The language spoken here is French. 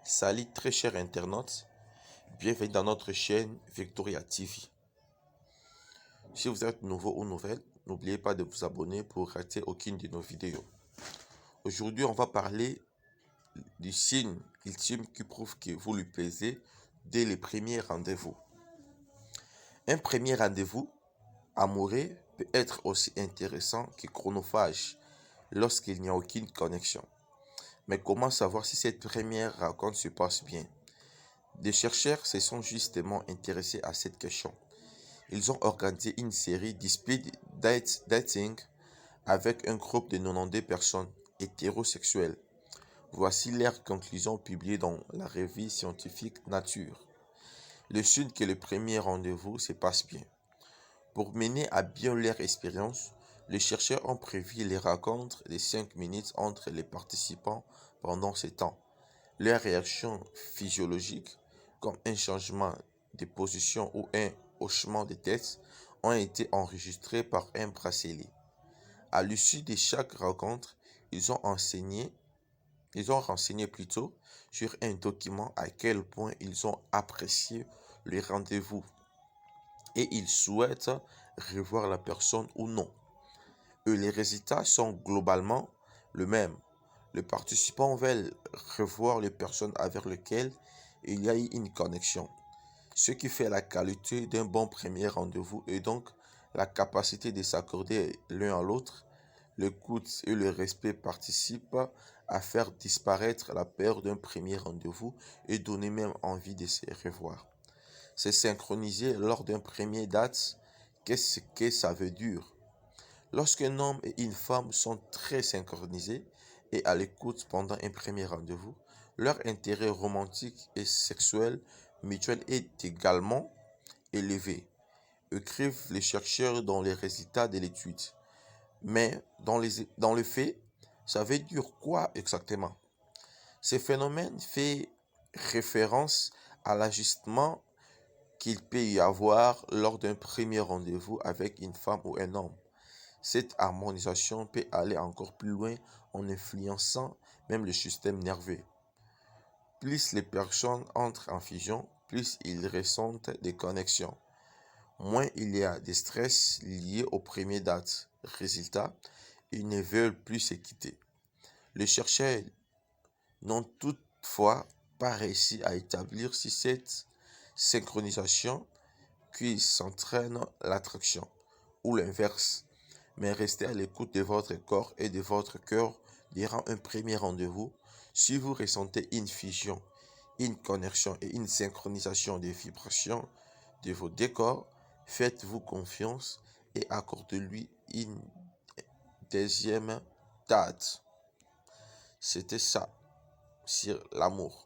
Salut très chers internautes, bienvenue dans notre chaîne Victoria TV. Si vous êtes nouveau ou nouvelle, n'oubliez pas de vous abonner pour rater aucune de nos vidéos. Aujourd'hui, on va parler du signe ultime qui prouve que vous lui plaisez dès les premiers rendez-vous. Un premier rendez-vous amoureux peut être aussi intéressant que chronophage lorsqu'il n'y a aucune connexion. Mais comment savoir si cette première rencontre se passe bien? Des chercheurs se sont justement intéressés à cette question. Ils ont organisé une série de speed dating avec un groupe de 92 personnes hétérosexuelles. Voici leurs conclusions publiées dans la revue scientifique Nature. Le signe que le premier rendez-vous se passe bien. Pour mener à bien leur expérience, les chercheurs ont prévu les rencontres de 5 minutes entre les participants pendant ce temps. Leurs réactions physiologiques, comme un changement de position ou un hochement de tête, ont été enregistrées par un bracelet. À l'issue de chaque rencontre, ils ont renseigné plutôt sur un document à quel point ils ont apprécié le rendez-vous et ils souhaitent revoir la personne ou non. Et les résultats sont globalement le même. Les participants veulent revoir les personnes avec lesquelles il y a eu une connexion. Ce qui fait la qualité d'un bon premier rendez-vous et donc la capacité de s'accorder l'un à l'autre. L'écoute et le respect participent à faire disparaître la peur d'un premier rendez-vous et donner même envie de se revoir. Se synchroniser lors d'un premier date, qu'est-ce que ça veut dire? Lorsqu'un homme et une femme sont très synchronisés et à l'écoute pendant un premier rendez-vous, leur intérêt romantique et sexuel mutuel est également élevé, écrivent les chercheurs dans les résultats de l'étude. Mais dans le fait, ça veut dire quoi exactement? Ce phénomène fait référence à l'ajustement qu'il peut y avoir lors d'un premier rendez-vous avec une femme ou un homme. Cette harmonisation peut aller encore plus loin en influençant même le système nerveux. Plus les personnes entrent en fusion, plus ils ressentent des connexions. Moins il y a de stress lié aux premières dates. Résultat, ils ne veulent plus se quitter. Les chercheurs n'ont toutefois pas réussi à établir si cette synchronisation qui s'entraîne l'attraction ou l'inverse. Mais restez à l'écoute de votre corps et de votre cœur durant un premier rendez-vous. Si vous ressentez une fusion, une connexion et une synchronisation des vibrations de vos décors, faites-vous confiance et accordez-lui une deuxième date. C'était ça sur l'amour.